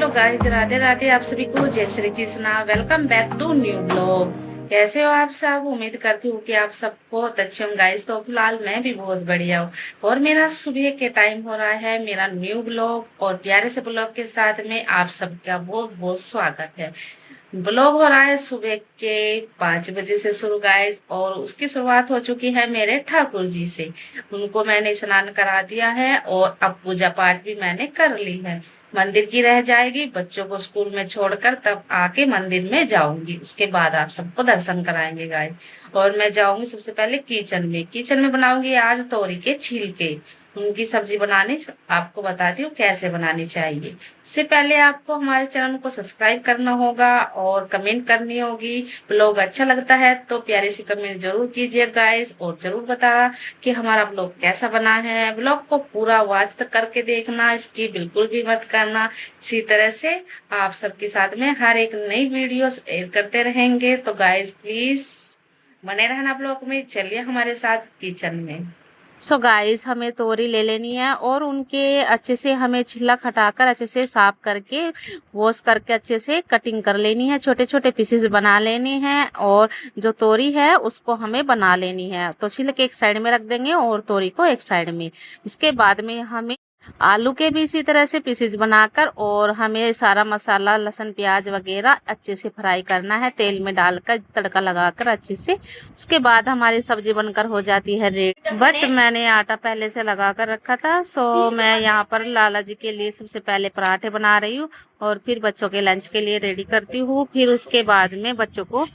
Hello guys, Radhe Radhe आप सभी को। जय Shri Krishna. Welcome back to new blog. कैसे हो आप सब? उम्मीद करती हूँ कि आप सब बहुत अच्छे होंगे गाइस। तो फिलहाल मैं भी बहुत बढ़िया हूँ और मेरा सुबह के टाइम हो रहा है मेरा न्यू ब्लॉग और प्यारे से ब्लॉग के साथ में आप सबका बहुत बहुत स्वागत है। ब्लॉग हो रहा है सुबह के 5 बजे से शुरू गाइस, और उसकी शुरुआत हो चुकी है मेरे ठाकुर जी से। उनको मैंने स्नान करा दिया है और अब पूजा पाठ भी मैंने कर ली है। मंदिर की रह जाएगी, बच्चों को स्कूल में छोड़कर तब आके मंदिर में जाऊंगी। उसके बाद आप सबको दर्शन कराएंगे गाइस। और मैं जाऊंगी सबसे पहले किचन में बनाऊंगी आज तोरी के छिलके। उनकी सब्जी बनानी आपको बताती हूँ कैसे बनानी चाहिए। उससे पहले आपको हमारे चैनल को सब्सक्राइब करना होगा और कमेंट करनी होगी। ब्लॉग अच्छा लगता है तो प्यारी सी कमेंट जरूर कीजिए गाइस, और जरूर बताना कि हमारा ब्लॉग कैसा बना है। ब्लॉग को पूरा वॉच तक करके देखना, इसकी बिल्कुल भी मत करना। इसी तरह से आप सबके साथ में हर एक नई वीडियो शेयर करते रहेंगे। तो गाइस प्लीज बने रहना ब्लॉग में। चलिए हमारे साथ किचन में। सो गाइस हमें तोरी ले लेनी है और उनके अच्छे से हमें छिलक हटाकर अच्छे से साफ करके वॉश करके अच्छे से कटिंग कर लेनी है। छोटे छोटे पीसेस बना लेने हैं और जो तोरी है उसको हमें बना लेनी है। तो छिलक एक साइड में रख देंगे और तोरी को एक साइड में। उसके बाद में हमें आलू के भी इसी तरह से पीसेस बनाकर और हमें सारा मसाला लहसुन प्याज वगैरह अच्छे से फ्राई करना है, तेल में डालकर तड़का लगाकर अच्छे से। उसके बाद हमारी सब्जी बनकर हो जाती है रेडी। बट मैंने आटा पहले से लगा कर रखा था, सो मैं यहाँ पर लाला जी के लिए सबसे पहले पराठे बना रही हूँ और फिर बच्चों के लंच के लिए रेडी करती हूँ। फिर उसके बाद में बच्चों को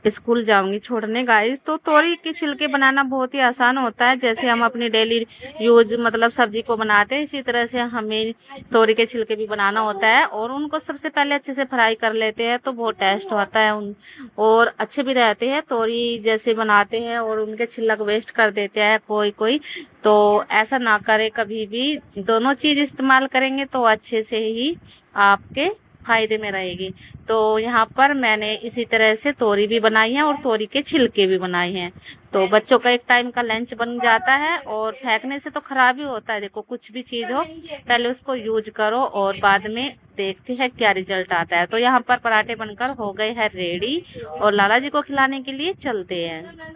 स्कूल जाऊंगी छोड़ने गाइस। तो तोरी के छिलके बनाना बहुत ही आसान होता है। जैसे हम अपनी डेली यूज मतलब सब्जी को बनाते हैं, इसी तरह से हमें तोरी के छिलके भी बनाना होता है। और उनको सबसे पहले अच्छे से फ्राई कर लेते हैं तो बहुत टेस्ट होता है उन, और अच्छे भी रहते हैं। तोरी जैसे बनाते हैं और उनके छिलक वेस्ट कर देते हैं कोई कोई, तो ऐसा ना करे कभी भी। दोनों चीज इस्तेमाल करेंगे तो अच्छे से ही आपके फायदे में रहेगी। तो यहाँ पर मैंने इसी तरह से तोरी भी बनाई है और तोरी के छिलके भी बनाए हैं। तो बच्चों का एक टाइम का लंच बन जाता है और फेंकने से तो खराब ही होता है। देखो कुछ भी चीज हो पहले उसको यूज करो और बाद में देखते हैं क्या रिजल्ट आता है। तो यहाँ पर पराठे बनकर हो गए हैं रेडी और लाला जी को खिलाने के लिए चलते हैं।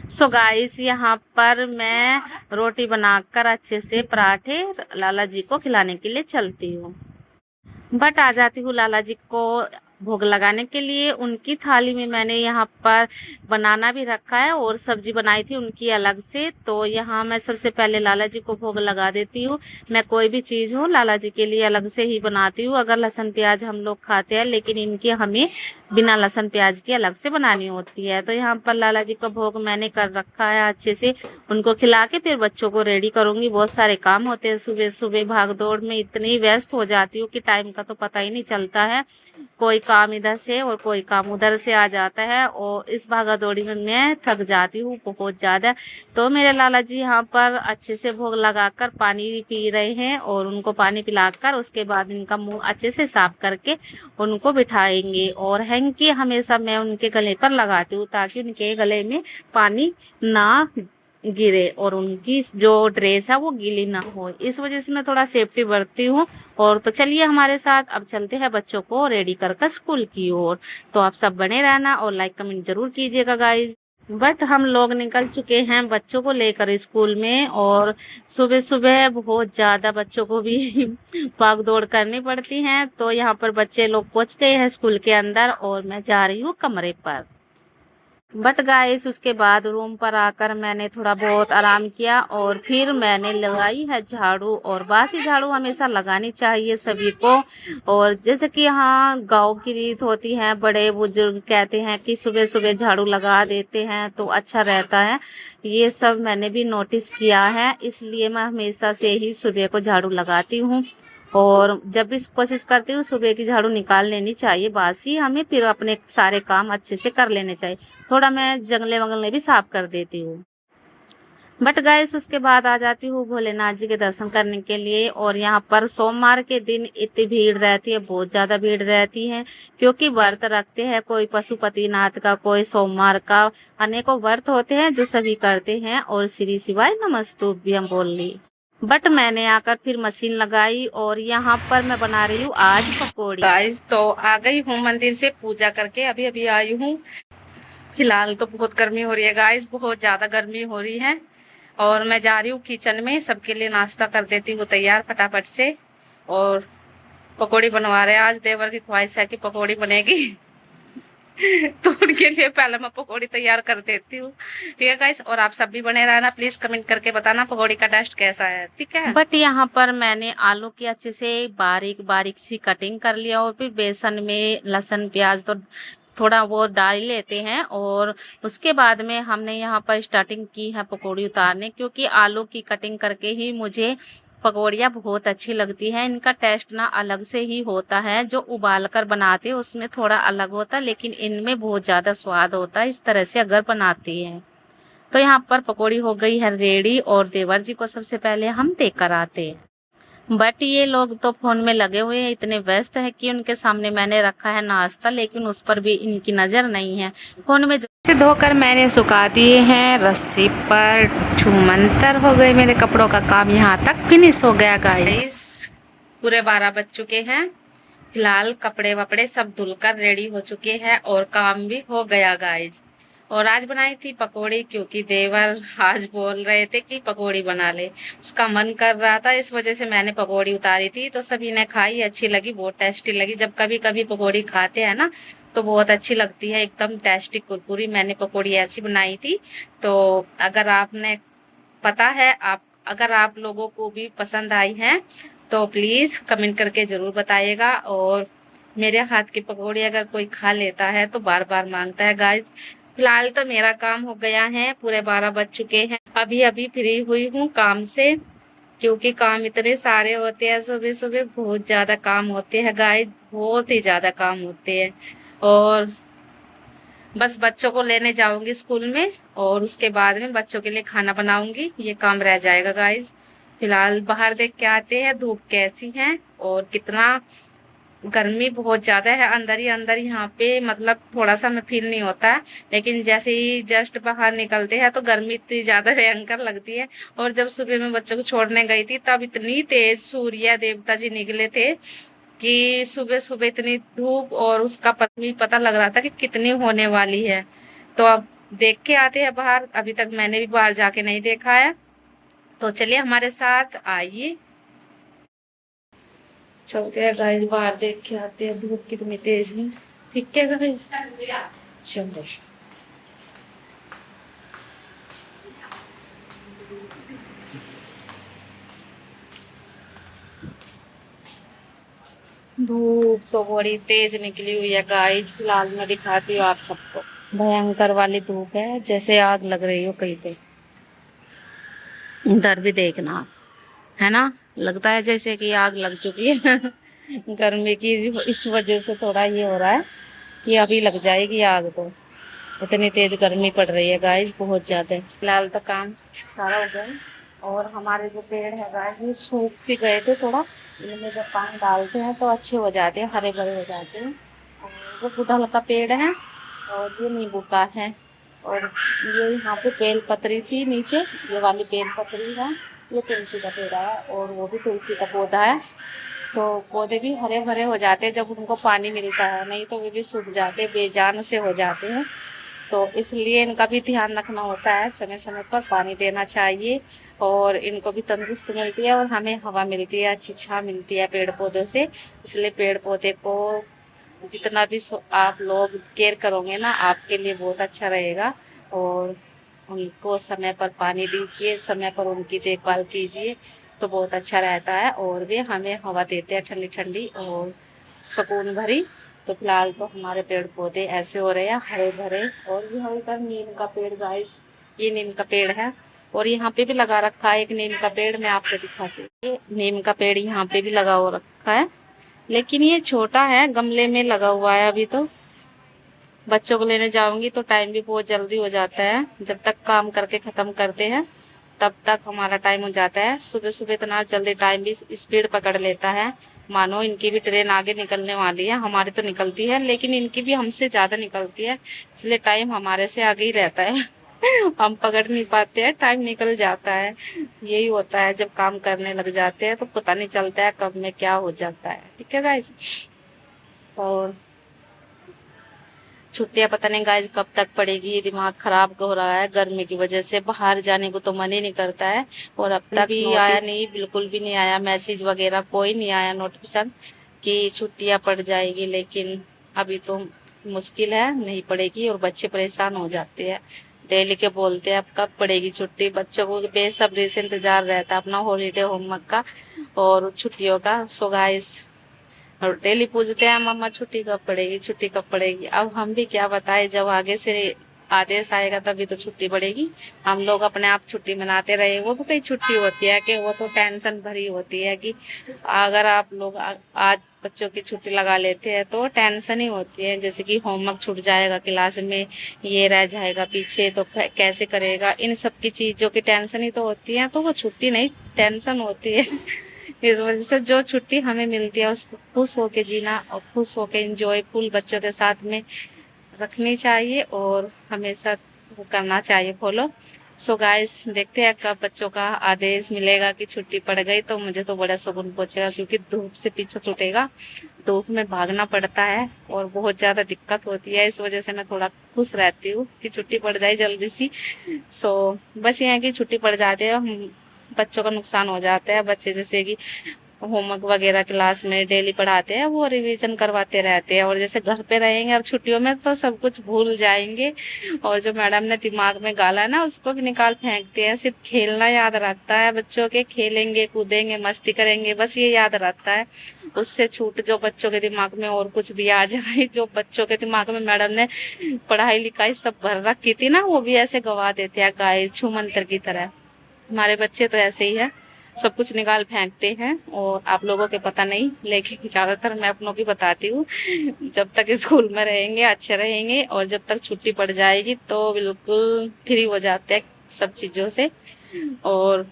सो गाइस यहाँ पर मैं रोटी बनाकर अच्छे से पराठे लाला जी को खिलाने के लिए चलती हूँ। बट आ जाती हूँ लाला जी को भोग लगाने के लिए। उनकी थाली में मैंने यहाँ पर बनाना भी रखा है और सब्जी बनाई थी उनकी अलग से। तो यहाँ मैं सबसे पहले लाला जी को भोग लगा देती हूँ। मैं कोई भी चीज़ हो लाला जी के लिए अलग से ही बनाती हूँ। अगर लहसुन प्याज हम लोग खाते हैं, लेकिन इनकी हमें बिना लहसुन प्याज की अलग से बनानी होती है। तो यहाँ पर लाला जी का भोग मैंने कर रखा है अच्छे से। उनको खिला के फिर बच्चों को रेडी करूँगी। बहुत सारे काम होते हैं सुबह सुबह, भाग दौड़ में इतनी व्यस्त हो जाती हूँ कि टाइम का तो पता ही नहीं चलता है। कोई काम इधर से और कोई काम उधर से आ जाता है और इस भागा दौड़ी में मैं थक जाती हूँ बहुत ज़्यादा। तो मेरे लाला जी यहाँ पर अच्छे से भोग लगाकर पानी पी रहे हैं और उनको पानी पिलाकर उसके बाद इनका मुंह अच्छे से साफ करके उनको बिठाएंगे। और हैंकी हमेशा मैं उनके गले पर लगाती हूँ ताकि उनके गले में पानी ना गिरे और उनकी जो ड्रेस है वो गीली ना हो। इस वजह से मैं थोड़ा सेफ्टी बरतती हूँ। और तो चलिए हमारे साथ अब चलते हैं बच्चों को रेडी कर स्कूल की ओर। तो आप सब बने रहना और लाइक कमेंट जरूर कीजिएगा गाइज। बट हम लोग निकल चुके हैं बच्चों को लेकर स्कूल में, और सुबह सुबह बहुत ज़्यादा बच्चों को भी भाग दौड़ करनी पड़ती है। तो यहाँ पर बच्चे लोग पहुँच गए हैं स्कूल के अंदर और मैं जा रही हूँ कमरे पर। बट गाइस उसके बाद रूम पर आकर मैंने थोड़ा बहुत आराम किया और फिर मैंने लगाई है झाड़ू। और बासी झाड़ू हमेशा लगानी चाहिए सभी को। और जैसे कि यहाँ गांव की रीत होती है, बड़े बुजुर्ग कहते हैं कि सुबह सुबह झाड़ू लगा देते हैं तो अच्छा रहता है। ये सब मैंने भी नोटिस किया है, इसलिए मैं हमेशा से ही सुबह को झाड़ू लगाती हूँ। और जब भी कोशिश करती हूँ सुबह की झाड़ू निकाल लेनी चाहिए बासी हमें, फिर अपने सारे काम अच्छे से कर लेने चाहिए। थोड़ा मैं जंगले वंगले भी साफ कर देती हूँ। बट गाइस उसके बाद आ जाती हूँ भोलेनाथ जी के दर्शन करने के लिए। और यहाँ पर सोमवार के दिन इतनी भीड़ रहती है, बहुत ज़्यादा भीड़ रहती है, क्योंकि व्रत रखते हैं कोई पशुपतिनाथ का, कोई सोमवार का। अनेकों व्रत होते हैं जो सभी करते हैं। और श्री शिवाय नमस्तुभ्यं बोल ली। बट मैंने आकर फिर मशीन लगाई और यहाँ पर मैं बना रही हूँ आज पकौड़ी। गाइस तो आ गई हूँ मंदिर से पूजा करके, अभी अभी आई हूँ। फिलहाल तो बहुत गर्मी हो रही है गाइस, बहुत ज्यादा गर्मी हो रही है। और मैं जा रही हूँ किचन में, सबके लिए नाश्ता कर देती हूँ तैयार फटाफट से। और पकौड़ी बनवा रहे हैं, आज देवर की ख्वाहिश है कि पकौड़ी बनेगी। तो उनके लिए पहले मैं पकौड़ी तैयार कर देती हूँ। ठीक है गाइस, और आप सब भी बने रहना, प्लीज कमेंट करके बताना पकौड़ी का टेस्ट कैसा है, ठीक है। बट यहाँ पर मैंने आलू की अच्छे से बारीक बारीक सी कटिंग कर लिया और फिर बेसन में लहसुन प्याज तो थोड़ा वो डाल लेते हैं। और उसके बाद में हमने यहाँ पर स्टार्टिंग की है पकौड़ी उतारने, क्योंकि आलू की कटिंग करके ही मुझे पकौड़ियाँ बहुत अच्छी लगती हैं। इनका टेस्ट ना अलग से ही होता है, जो उबाल कर बनाते हैं उसमें थोड़ा अलग होता है, लेकिन इनमें बहुत ज़्यादा स्वाद होता है इस तरह से अगर बनाती हैं। तो यहाँ पर पकौड़ी हो गई है रेडी और देवर जी को सबसे पहले हम देकर आते हैं। बट ये लोग तो फोन में लगे हुए हैं, इतने व्यस्त है कि उनके सामने मैंने रखा है नाश्ता, लेकिन उस पर भी इनकी नज़र नहीं है। फोन में से धोकर मैंने सुखा दिए हैं रस्सी पर। छूमंतर हो गए मेरे कपड़ों का काम, यहाँ तक फिनिश हो गया गाइस। पूरे 12 बज चुके हैं। फिलहाल कपड़े वपड़े सब धुलकर रेडी हो चुके हैं और काम भी हो गया गाइस। और आज बनाई थी पकौड़ी, क्योंकि देवर आज बोल रहे थे कि पकौड़ी बना ले, उसका मन कर रहा था, इस वजह से मैंने पकौड़ी उतारी थी। तो सभी ने खाई, अच्छी लगी, बहुत टेस्टी लगी। जब कभी कभी पकौड़ी खाते हैं ना तो बहुत अच्छी लगती है, एकदम टेस्टी कुरकुरी। मैंने पकौड़ी ऐसी बनाई थी। तो अगर आपने पता है, आप अगर आप लोगों को भी पसंद आई है तो प्लीज कमेंट करके जरूर बताइएगा। और मेरे हाथ की पकौड़ी अगर कोई खा लेता है तो बार बार मांगता है गाइस। फिलहाल तो मेरा काम हो गया है, पूरे 12 बज चुके हैं, अभी अभी फ्री हुई हूँ काम से। क्योंकि काम इतने सारे होते हैं, सुबह सुबह बहुत ज्यादा काम होते हैं गाइस, बहुत ही ज्यादा काम होते हैं। और बस बच्चों को लेने जाऊंगी स्कूल में और उसके बाद में बच्चों के लिए खाना बनाऊंगी, ये काम रह जाएगा गाइस। फिलहाल बाहर देख के आते हैं धूप कैसी है और कितना गर्मी बहुत ज्यादा है। अंदर ही अंदर यहाँ पे मतलब थोड़ा सा में फील नहीं होता है, लेकिन जैसे ही जस्ट बाहर निकलते हैं तो गर्मी इतनी ज्यादा भयंकर लगती है। और जब सुबह में बच्चों को छोड़ने गई थी तब इतनी तेज सूर्य देवता जी निकले थे कि सुबह सुबह इतनी धूप, और उसका पता लग रहा था कि कितनी होने वाली है। तो अब देख के आते हैं बाहर, अभी तक मैंने भी बाहर जाके नहीं देखा है। तो चलिए हमारे साथ आइए, चलते हैं गाइस, बाहर देख के आते हैं धूप कितनी तेज है। ठीक है गाइस, चलो। धूप तो बड़ी तेज निकली हुई है गाइस, फिलहाल मैं दिखाती हूँ आप सबको। भयंकर वाली धूप है, जैसे आग लग रही हो कहीं पे। इधर भी देखना आप, है ना, लगता है जैसे कि आग लग चुकी है। गर्मी की इस वजह से थोड़ा ये हो रहा है कि अभी लग जाएगी आग। तो इतनी तेज गर्मी पड़ रही है गाइस, बहुत ज्यादा। फिलहाल तो काम सारा हो गया है। और हमारे जो पेड़ है गाइस ये सूख सी गए थे थोड़ा, इनमें जब पानी डालते हैं तो अच्छे हो जाते हैं, हरे भरे हो जाते हैं। और वो गुड़हल का पेड़ है और ये नींबू का है। और ये यहाँ पे बेल पतरी थी नीचे, ये वाली बेल पतरी है। ये तुलसी का पेड़ है और वो भी तुलसी का पौधा है। सो पौधे भी हरे भरे हो जाते हैं जब उनको पानी मिलता है, नहीं तो वे भी सूख जाते, बेजान से हो जाते हैं। तो इसलिए इनका भी ध्यान रखना होता है, समय समय पर पानी देना चाहिए। और इनको भी तंदुरुस्त मिलती है और हमें हवा मिलती है, अच्छी छांव मिलती है पेड़ पौधों से। इसलिए पेड़ पौधे को जितना भी आप लोग केयर करोगे ना, आपके लिए बहुत अच्छा रहेगा। और उनको समय पर पानी दीजिए, समय पर उनकी देखभाल कीजिए, तो बहुत अच्छा रहता है। और वे हमें हवा देते हैं ठंडी ठंडी और सुकून भरी। तो फिलहाल तो हमारे पेड़ पौधे ऐसे हो रहे हैं हरे भरे। और ये है इधर नीम का पेड़ गाइस, ये नीम का पेड़ है। और यहाँ पे भी लगा रखा है एक नीम का पेड़, मैं आपसे दिखाती हूँ। ये नीम का पेड़ यहाँ पे भी लगा हो रखा है, लेकिन ये छोटा है, गमले में लगा हुआ है अभी। तो बच्चों को लेने जाऊंगी तो टाइम भी बहुत जल्दी हो जाता है, जब तक काम करके खत्म करते हैं तब तक हमारा टाइम हो जाता है। सुबह सुबह इतना जल्दी टाइम भी स्पीड पकड़ लेता है, मानो इनकी भी ट्रेन आगे निकलने वाली है। हमारी तो निकलती है लेकिन इनकी भी हमसे ज्यादा निकलती है, इसलिए टाइम हमारे से आगे ही रहता है। हम पकड़ नहीं पाते हैं, टाइम निकल जाता है। यही होता है, जब काम करने लग जाते हैं तो पता नहीं चलता है कब में क्या हो जाता है। ठीक है गाइस। और छुट्टियां पता नहीं गाइस कब तक पड़ेगी, दिमाग खराब हो रहा है गर्मी की वजह से, बाहर जाने को तो मन ही नहीं करता है। और अब तक भी आया नहीं, बिल्कुल भी नहीं आया मैसेज वगैरह, कोई नहीं आया नोटिफिकेशन कि छुट्टियां पड़ जाएगी। लेकिन अभी तो मुश्किल है, नहीं पड़ेगी और बच्चे परेशान हो जाते हैं। डेली के बोलते हैं अब कब पड़ेगी छुट्टी, बच्चों को बेसब्री से इंतजार रहता है अपना हॉलीडे होमवर्क का और छुट्टियों का। सो गाइस, और डेली पूछते हैं मम्मा छुट्टी कब पड़ेगी, छुट्टी कब पड़ेगी। अब हम भी क्या बताए, जब आगे से आदेश आएगा तभी तो छुट्टी पड़ेगी। हम लोग अपने आप छुट्टी मनाते रहे, वो भी कई छुट्टी होती है कि वो तो टेंशन भरी होती है कि अगर आप लोग आज बच्चों की छुट्टी लगा लेते हैं तो टेंशन ही होती है, जैसे कि होमवर्क छूट जाएगा क्लास में, ये रह जाएगा पीछे तो कैसे करेगा, इन सब की चीजों की टेंशन ही तो होती है। तो वो छुट्टी नहीं, टेंशन होती है। इस वजह से जो छुट्टी हमें मिलती है उसको खुश होके जीना और खुश होके एंजॉयफुल बच्चों के साथ में रखनी चाहिए और हमेशा वो करना चाहिए फॉलो। सो गाइस, देखते हैं कब बच्चों का आदेश मिलेगा कि छुट्टी पड़ गई, तो मुझे तो बड़ा सुकून पहुंचेगा क्योंकि धूप से पीछा छूटेगा। धूप में भागना पड़ता है और बहुत ज्यादा दिक्कत होती है, इस वजह से मैं थोड़ा खुश रहती हूँ कि छुट्टी पड़ जाए जल्दी सी। सो बस ये है कि छुट्टी पड़ जाती है, बच्चों का नुकसान हो जाता है। बच्चे जैसे कि होमवर्क वगैरह क्लास में डेली पढ़ाते हैं वो रिवीजन करवाते रहते हैं, और जैसे घर पे रहेंगे अब छुट्टियों में तो सब कुछ भूल जाएंगे, और जो मैडम ने दिमाग में गाला है ना उसको भी निकाल फेंकते हैं। सिर्फ खेलना याद रहता है बच्चों के, खेलेंगे कूदेंगे मस्ती करेंगे बस ये याद रहता है। उससे छूट जो बच्चों के दिमाग में और कुछ भी आ जाए, जो बच्चों के दिमाग में मैडम ने पढ़ाई लिखाई सब भर रखी थी ना, वो भी ऐसे गवा देते हैं गाय छू मंतर की तरह। हमारे बच्चे तो ऐसे ही है, सब कुछ निकाल फेंकते हैं। और आप लोगों के पता नहीं, लेकिन ज्यादातर मैं अपनों की बताती हूँ। जब तक स्कूल में रहेंगे अच्छे रहेंगे, और जब तक छुट्टी पड़ जाएगी तो बिल्कुल फ्री हो जाते हैं सब चीजों से। और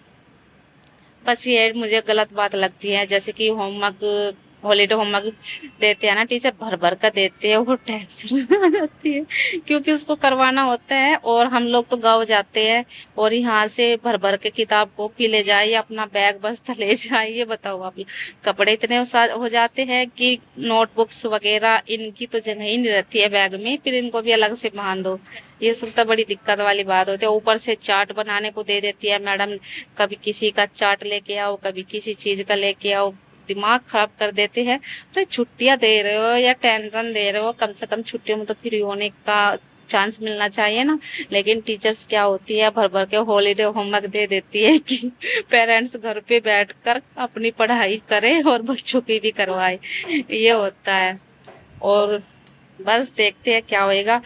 बस ये मुझे गलत बात लगती है, जैसे कि होमवर्क हॉलीडे होमवर्क देते हैं ना टीचर, भर भर कर देते हैं, वो टेंशन आ जाती है क्योंकि उसको करवाना होता है और हम लोग तो गाँव जाते हैं और यहाँ से भर भर के किताब कॉपी ले जाए या अपना बैग बस्ता ले जाए, ये बताओ आप। कपड़े इतने हो जाते हैं कि नोटबुक्स वगैरह इनकी तो जगह ही नहीं रहती है बैग में, फिर इनको भी अलग से बांध दो। ये सब तो बड़ी दिक्कत वाली बात होती है। ऊपर से चार्ट बनाने को दे देती है मैडम, कभी किसी का चार्ट लेके आओ कभी किसी चीज का लेके आओ, दिमाग खराब कर देते हैं। अरे छुट्टियां दे रहे हो या टेंशन दे रहे हो, कम से कम छुट्टियों में तो फ्री होने का चांस मिलना चाहिए ना। लेकिन टीचर्स क्या होती है, भर भर के हॉलीडे होमवर्क दे देती है कि पेरेंट्स घर पे बैठकर अपनी पढ़ाई करे और बच्चों की भी करवाए, ये होता है। और बस देखते हैं क्या होएगा।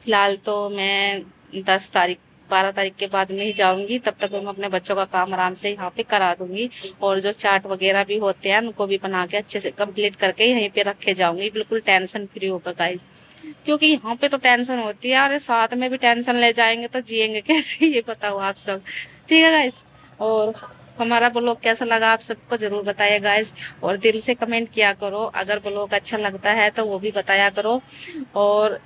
फिलहाल तो मैं 10 तारीख 12 तारीख के बाद में ही जाऊंगी, तब तक मैं अपने बच्चों का काम आराम से यहाँ पे करा दूंगी। और जो चार्ट वगैरह भी होते हैं उनको भी बना के अच्छे से कंप्लीट करके यहीं पे रखे जाऊंगी, बिल्कुल टेंशन फ्री होकर गाइस। क्योंकि यहाँ पे तो टेंशन होती है, अरे साथ में भी टेंशन ले जाएंगे तो जिएंगे कैसे, ये बताओ आप सब। ठीक है गाइस। और हमारा ब्लॉग कैसा लगा आप सबको जरूर बताइए गाइस, और दिल से कमेंट किया करो, अगर ब्लॉग अच्छा लगता है तो वो भी बताया करो। और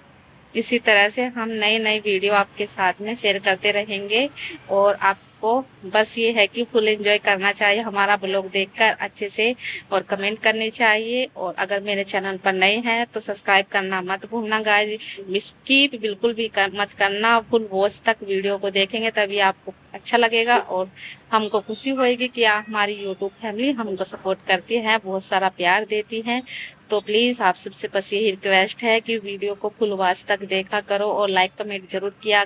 इसी तरह से हम नई नई वीडियो आपके साथ में शेयर करते रहेंगे। और आपको बस ये है कि फुल एंजॉय करना चाहिए हमारा ब्लॉग देखकर अच्छे से, और कमेंट करनी चाहिए। और अगर मेरे चैनल पर नए हैं तो सब्सक्राइब करना मत भूलना गाइस, स्किप बिल्कुल भी मत करना, फुल वॉच तक वीडियो को देखेंगे तभी आपको अच्छा लगेगा और हमको खुशी होगी कि हमारी यूट्यूब फैमिली हमको सपोर्ट करती है, बहुत सारा प्यार देती है। तो प्लीज आप सबसे बस यही रिक्वेस्ट है कि वीडियो को फुल वॉच तक देखा करो और लाइक कमेंट जरूर किया,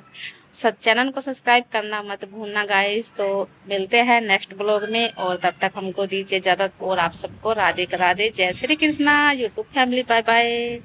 सब चैनल को सब्सक्राइब करना मत भूलना गाइस। तो मिलते हैं नेक्स्ट ब्लॉग में, और तब तक हमको दीजिए इजाजत, और आप सबको राधे राधे, जय Shri Krishna YouTube family, bye bye.